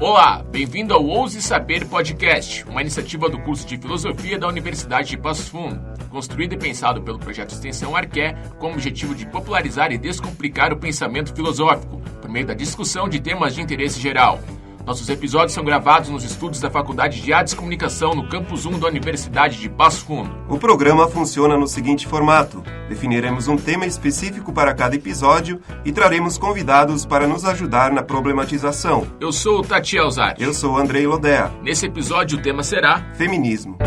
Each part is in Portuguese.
Olá, bem-vindo ao Ouse Saber Podcast, uma iniciativa do curso de Filosofia da Universidade de Passo Fundo, construído e pensado pelo projeto Extensão Arqué com o objetivo de popularizar e descomplicar o pensamento filosófico, por meio da discussão de temas de interesse geral. Nossos episódios são gravados nos estudos da Faculdade de Artes e Comunicação no Campus 1 da Universidade de Passo Fundo. O programa funciona no seguinte formato: definiremos um tema específico para cada episódio e traremos convidados para nos ajudar na problematização. Eu sou o Tati Alzati. Eu sou o Andrei Lodea. Nesse episódio o tema será Feminismo.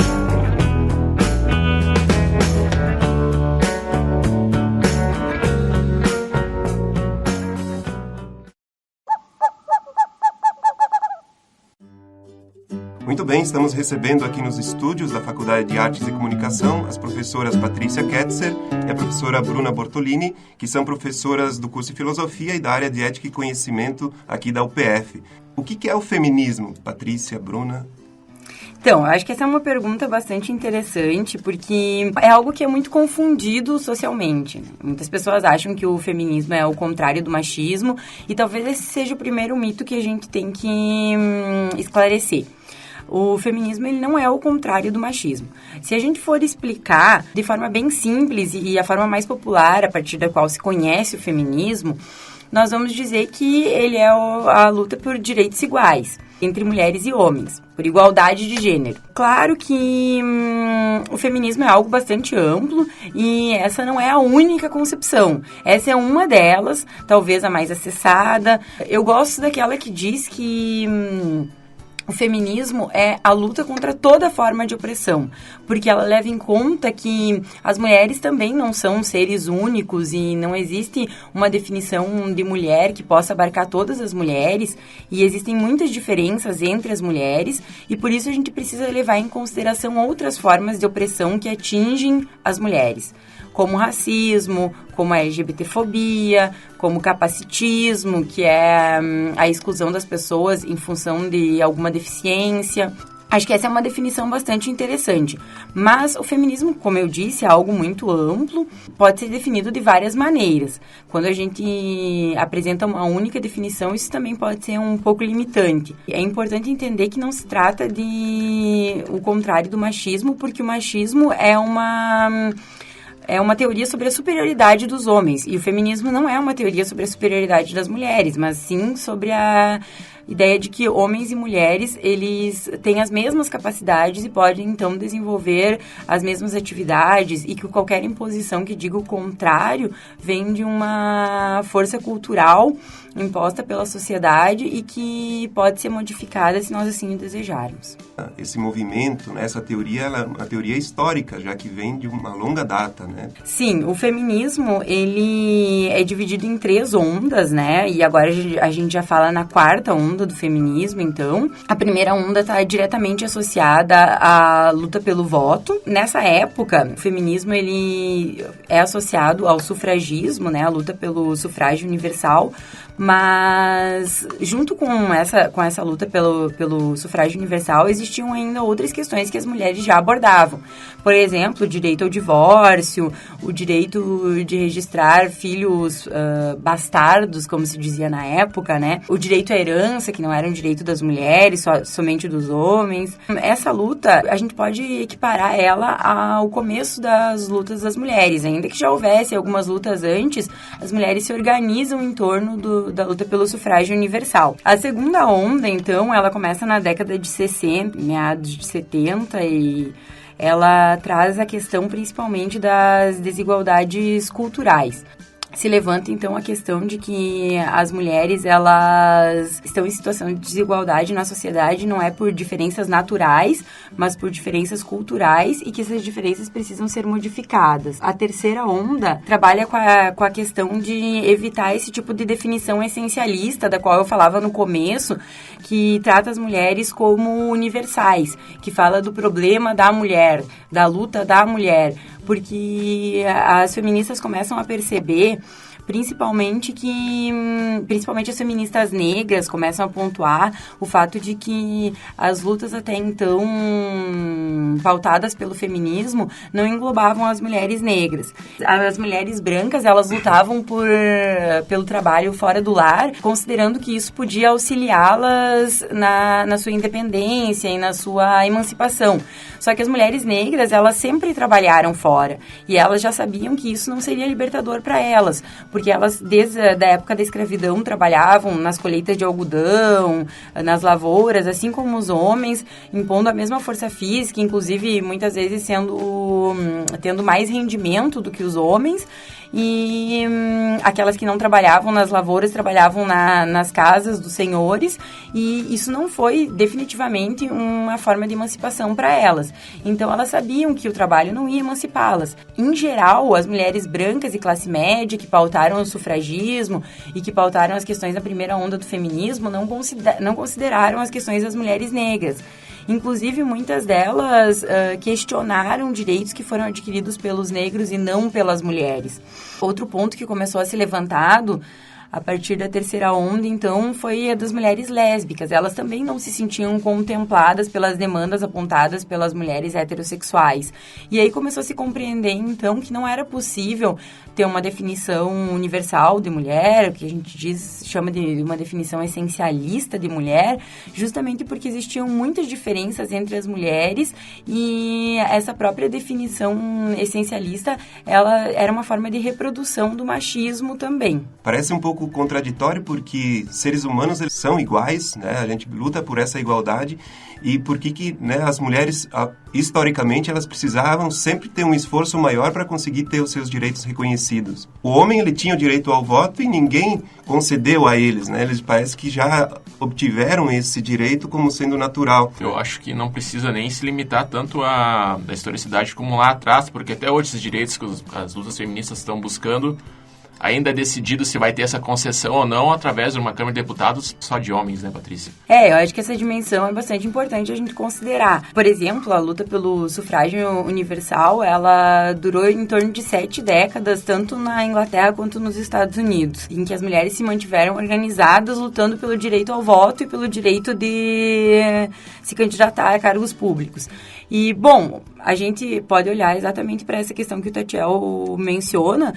Muito bem, estamos recebendo aqui nos estúdios da Faculdade de Artes e Comunicação as professoras Patrícia Ketzer e a professora Bruna Bortolini, que são professoras do curso de Filosofia e da área de Ética e Conhecimento aqui da UPF. O que é o feminismo, Patrícia, Bruna? Então, acho que essa é uma pergunta bastante interessante, porque é algo que é muito confundido socialmente. Muitas pessoas acham que o feminismo é o contrário do machismo, e talvez esse seja o primeiro mito que a gente tem que esclarecer. O feminismo ele não é o contrário do machismo. Se a gente for explicar de forma bem simples e a forma mais popular, a partir da qual se conhece o feminismo, nós vamos dizer que ele é a luta por direitos iguais entre mulheres e homens, por igualdade de gênero. Claro que o feminismo é algo bastante amplo e essa não é a única concepção. Essa é uma delas, talvez a mais acessada. Eu gosto daquela que diz que o feminismo é a luta contra toda forma de opressão, porque ela leva em conta que as mulheres também não são seres únicos e não existe uma definição de mulher que possa abarcar todas as mulheres, e existem muitas diferenças entre as mulheres, e por isso a gente precisa levar em consideração outras formas de opressão que atingem as mulheres, como racismo, como a LGBTfobia, como capacitismo, que é a exclusão das pessoas em função de alguma deficiência. Acho que essa é uma definição bastante interessante. Mas o feminismo, como eu disse, é algo muito amplo, pode ser definido de várias maneiras. Quando a gente apresenta uma única definição, isso também pode ser um pouco limitante. É importante entender que não se trata de o contrário do machismo, porque o machismo é uma teoria sobre a superioridade dos homens. E o feminismo não é uma teoria sobre a superioridade das mulheres, mas sim sobre a ideia de que homens e mulheres, eles têm as mesmas capacidades e podem, então, desenvolver as mesmas atividades, e que qualquer imposição que diga o contrário vem de uma força cultural imposta pela sociedade e que pode ser modificada se nós assim o desejarmos. Esse movimento, essa teoria, ela é uma teoria histórica, já que vem de uma longa data, né? Sim, o feminismo, ele é dividido em 3 ondas, né? E agora a gente já fala na 4ª onda do feminismo, então. A primeira onda está diretamente associada à luta pelo voto. Nessa época, o feminismo, ele é associado ao sufragismo, né? A luta pelo sufrágio universal. Mas, junto com essa luta pelo sufrágio universal, existiam ainda outras questões que as mulheres já abordavam. Por exemplo, o direito ao divórcio, o direito de registrar filhos bastardos, como se dizia na época, né? O direito à herança, que não era um direito das mulheres, somente dos homens. Essa luta, a gente pode equiparar ela ao começo das lutas das mulheres. Ainda que já houvesse algumas lutas antes, as mulheres se organizam em torno da luta pelo sufrágio universal. A segunda onda, então, ela começa na década de 60, meados de 70, e ela traz a questão principalmente das desigualdades culturais. Se levanta, então, a questão de que as mulheres, elas estão em situação de desigualdade na sociedade, não é por diferenças naturais, mas por diferenças culturais, e que essas diferenças precisam ser modificadas. A terceira onda trabalha com a questão de evitar esse tipo de definição essencialista, da qual eu falava no começo, que trata as mulheres como universais, que fala do problema da mulher, da luta da mulher, porque as feministas começam a perceber, principalmente as feministas negras começam a pontuar o fato de que as lutas até então pautadas pelo feminismo não englobavam as mulheres negras. As mulheres brancas, elas lutavam pelo trabalho fora do lar, considerando que isso podia auxiliá-las na sua independência e na sua emancipação. Só que as mulheres negras, elas sempre trabalharam fora e elas já sabiam que isso não seria libertador para elas, porque elas, desde a época da escravidão, trabalhavam nas colheitas de algodão, nas lavouras, assim como os homens, impondo a mesma força física, inclusive muitas vezes tendo mais rendimento do que os homens. E aquelas que não trabalhavam nas lavouras trabalhavam nas casas dos senhores, e isso não foi definitivamente uma forma de emancipação para elas. Então elas sabiam que o trabalho não ia emancipá-las. Em geral, as mulheres brancas e classe média que pautaram o sufragismo e que pautaram as questões da primeira onda do feminismo não consideraram as questões das mulheres negras. Inclusive, muitas delas questionaram direitos que foram adquiridos pelos negros e não pelas mulheres. Outro ponto que começou a ser levantado a partir da terceira onda, então, foi a das mulheres lésbicas. Elas também não se sentiam contempladas pelas demandas apontadas pelas mulheres heterossexuais. E aí começou a se compreender, então, que não era possível ter uma definição universal de mulher, que a gente chama de uma definição essencialista de mulher, justamente porque existiam muitas diferenças entre as mulheres, e essa própria definição essencialista, ela era uma forma de reprodução do machismo também. Parece um pouco contraditório, porque seres humanos, eles são iguais, né? A gente luta por essa igualdade, e por que né, as mulheres, historicamente, elas precisavam sempre ter um esforço maior para conseguir ter os seus direitos reconhecidos. O homem, ele tinha o direito ao voto e ninguém concedeu a eles, né? Eles parece que já obtiveram esse direito como sendo natural. Eu acho que não precisa nem se limitar tanto da historicidade como lá atrás, porque até hoje esses direitos que as lutas feministas estão buscando, ainda é decidido se vai ter essa concessão ou não através de uma Câmara de Deputados só de homens, né, Patrícia? Eu acho que essa dimensão é bastante importante a gente considerar. Por exemplo, a luta pelo sufrágio universal, ela durou em torno de 7 décadas, tanto na Inglaterra quanto nos Estados Unidos, em que as mulheres se mantiveram organizadas, lutando pelo direito ao voto e pelo direito de se candidatar a cargos públicos. E, bom, a gente pode olhar exatamente para essa questão que o Tatiel menciona.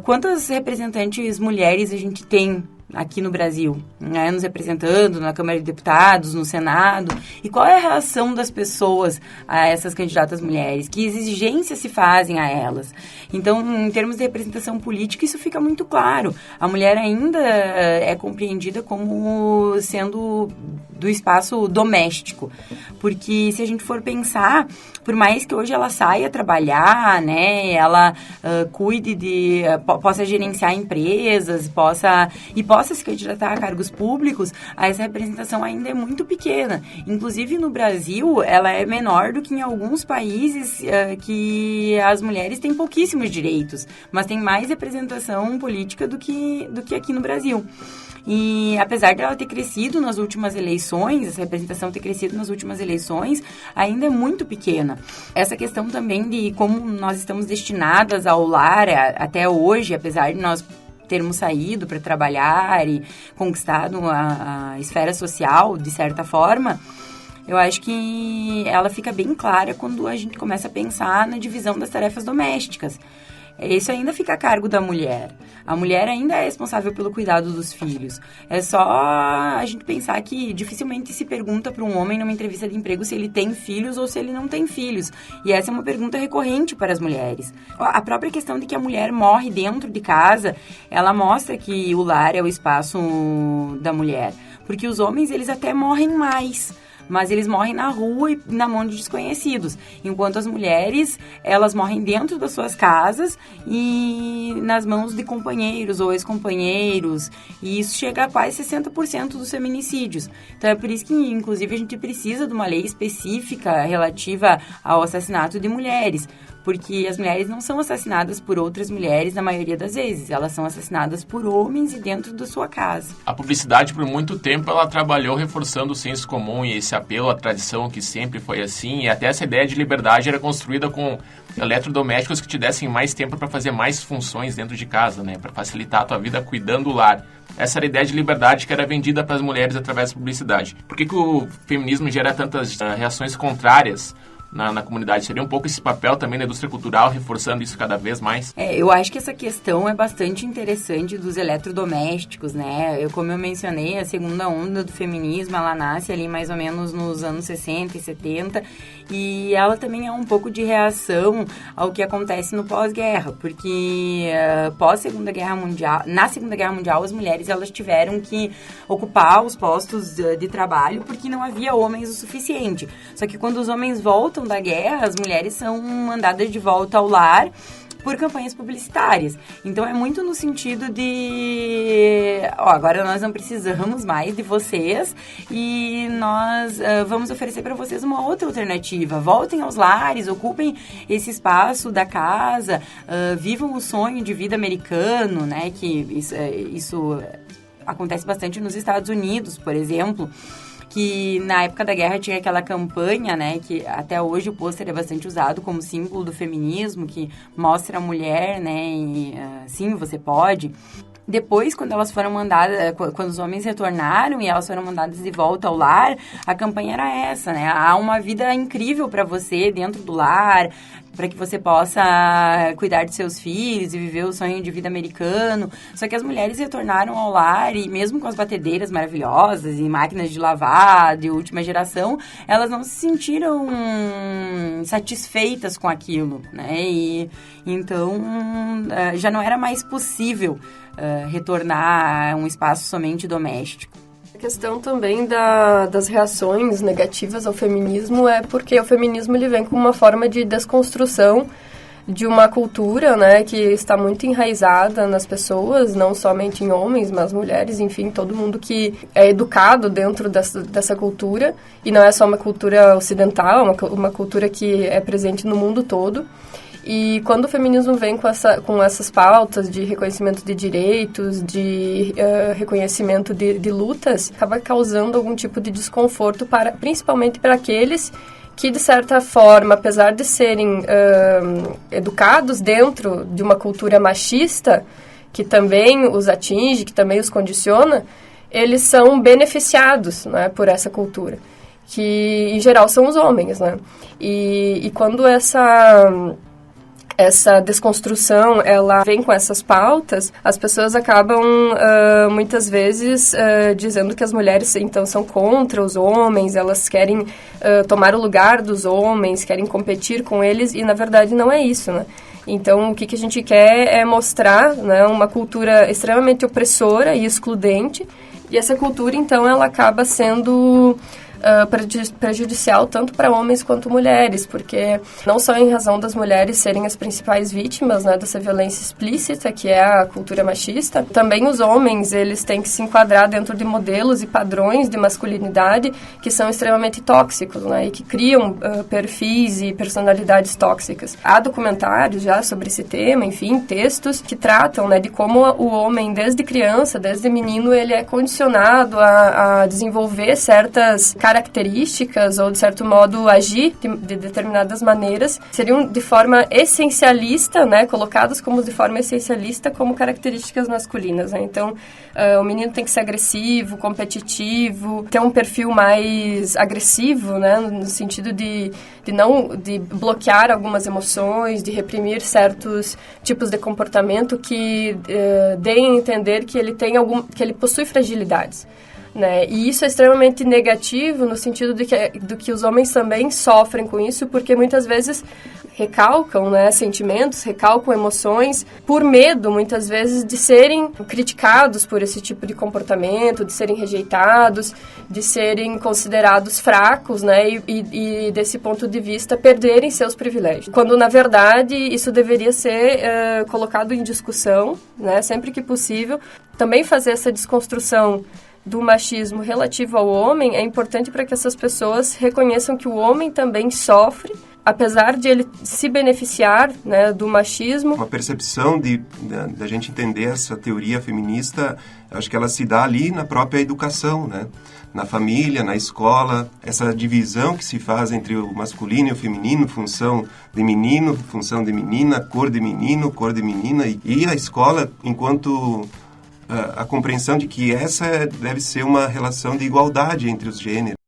Quantas representantes mulheres a gente tem aqui no Brasil, né, nos representando na Câmara de Deputados, no Senado? E qual é a reação das pessoas a essas candidatas mulheres? Que exigências se fazem a elas? Então, em termos de representação política, isso fica muito claro. A mulher ainda é compreendida como sendo do espaço doméstico, porque se a gente for pensar, por mais que hoje ela saia trabalhar, né, ela cuide possa gerenciar empresas, possa se candidatar a cargos públicos, essa representação ainda é muito pequena. Inclusive, no Brasil, ela é menor do que em alguns países que as mulheres têm pouquíssimos direitos, mas tem mais representação política do que aqui no Brasil. E apesar dela ter crescido nas últimas eleições, essa representação ter crescido nas últimas eleições, ainda é muito pequena. Essa questão também de como nós estamos destinadas ao lar até hoje, apesar de nós termos saído para trabalhar e conquistado a esfera social, de certa forma, eu acho que ela fica bem clara quando a gente começa a pensar na divisão das tarefas domésticas. Isso ainda fica a cargo da mulher. A mulher ainda é responsável pelo cuidado dos filhos. É só a gente pensar que dificilmente se pergunta para um homem numa entrevista de emprego se ele tem filhos ou se ele não tem filhos. E essa é uma pergunta recorrente para as mulheres. A própria questão de que a mulher morre dentro de casa, ela mostra que o lar é o espaço da mulher. Porque os homens, eles até morrem mais, mas eles morrem na rua e na mão de desconhecidos, enquanto as mulheres, elas morrem dentro das suas casas e nas mãos de companheiros ou ex-companheiros, e isso chega a quase 60% dos feminicídios. Então é por isso que, inclusive, a gente precisa de uma lei específica relativa ao assassinato de mulheres, porque as mulheres não são assassinadas por outras mulheres na maioria das vezes, elas são assassinadas por homens e dentro da sua casa. A publicidade, por muito tempo, ela trabalhou reforçando o senso comum e esse esse apelo à tradição que sempre foi assim, e até essa ideia de liberdade era construída com eletrodomésticos que te dessem mais tempo para fazer mais funções dentro de casa, né? Para facilitar a tua vida cuidando do lar. Essa era a ideia de liberdade que era vendida para as mulheres através da publicidade. Por que o feminismo gera tantas reações contrárias na comunidade? Seria um pouco esse papel também da indústria cultural, reforçando isso cada vez mais? Eu acho que essa questão é bastante interessante dos eletrodomésticos, né? Como eu mencionei, a segunda onda do feminismo, ela nasce ali mais ou menos nos anos 60 e 70, e ela também é um pouco de reação ao que acontece no pós-guerra, porque pós-Segunda Guerra Mundial, na Segunda Guerra Mundial, as mulheres elas tiveram que ocupar os postos de trabalho porque não havia homens o suficiente. Só que quando os homens voltam da guerra, as mulheres são mandadas de volta ao lar por campanhas publicitárias. Então, é muito no sentido de... agora nós não precisamos mais de vocês e nós vamos oferecer para vocês uma outra alternativa. Voltem aos lares, ocupem esse espaço da casa, vivam o sonho de vida americano, né? Que isso acontece bastante nos Estados Unidos, por exemplo, que na época da guerra tinha aquela campanha, né, que até hoje o pôster é bastante usado como símbolo do feminismo, que mostra a mulher, né, e sim, você pode. Depois, quando elas foram mandadas, quando os homens retornaram e elas foram mandadas de volta ao lar, a campanha era essa, né, há uma vida incrível para você dentro do lar, para que você possa cuidar de seus filhos e viver o sonho de vida americano. Só que as mulheres retornaram ao lar e mesmo com as batedeiras maravilhosas e máquinas de lavar de última geração, elas não se sentiram satisfeitas com aquilo, né? E então já não era mais possível retornar a um espaço somente doméstico. A questão também das reações negativas ao feminismo é porque o feminismo ele vem com uma forma de desconstrução de uma cultura, né, que está muito enraizada nas pessoas, não somente em homens, mas mulheres, enfim, todo mundo que é educado dentro dessa cultura, e não é só uma cultura ocidental, uma cultura que é presente no mundo todo. E quando o feminismo vem com essas pautas de reconhecimento de direitos, de reconhecimento de lutas, acaba causando algum tipo de desconforto, principalmente para aqueles que, de certa forma, apesar de serem educados dentro de uma cultura machista, que também os atinge, que também os condiciona, eles são beneficiados, né, por essa cultura, que, em geral, são os homens, né? E quando essa desconstrução, ela vem com essas pautas, as pessoas acabam, muitas vezes, dizendo que as mulheres, então, são contra os homens, elas querem tomar o lugar dos homens, querem competir com eles, e, na verdade, não é isso, né? Então, o que a gente quer é mostrar, né, uma cultura extremamente opressora e excludente, e essa cultura, então, ela acaba sendo prejudicial tanto para homens quanto mulheres, porque não só em razão das mulheres serem as principais vítimas, né, dessa violência explícita, que é a cultura machista, também os homens, eles têm que se enquadrar dentro de modelos e padrões de masculinidade que são extremamente tóxicos, né, e que criam perfis e personalidades tóxicas. Há documentários já sobre esse tema, enfim, textos que tratam, né, de como o homem, desde criança, desde menino, ele é condicionado a desenvolver certas características ou, de certo modo, agir de determinadas maneiras, seriam de forma essencialista, né, colocadas como de forma essencialista como características masculinas, né? Então, o menino tem que ser agressivo, competitivo, ter um perfil mais agressivo, né, no sentido de bloquear algumas emoções, de reprimir certos tipos de comportamento que deem a entender que que ele possui fragilidades. Né? E isso é extremamente negativo no sentido do que os homens também sofrem com isso, porque muitas vezes recalcam, né, sentimentos, recalcam emoções, por medo, muitas vezes, de serem criticados por esse tipo de comportamento, de serem rejeitados, de serem considerados fracos, né, e desse ponto de vista, perderem seus privilégios. Quando, na verdade, isso deveria ser colocado em discussão, né, sempre que possível. Também fazer essa desconstrução do machismo relativo ao homem é importante para que essas pessoas reconheçam que o homem também sofre apesar de ele se beneficiar, né, do machismo... Uma percepção da gente entender essa teoria feminista, acho que ela se dá ali na própria educação, né? Na família, na escola, essa divisão que se faz entre o masculino e o feminino, função de menino, função de menina, cor de menino, cor de menina, e a escola enquanto a compreensão de que essa deve ser uma relação de igualdade entre os gêneros.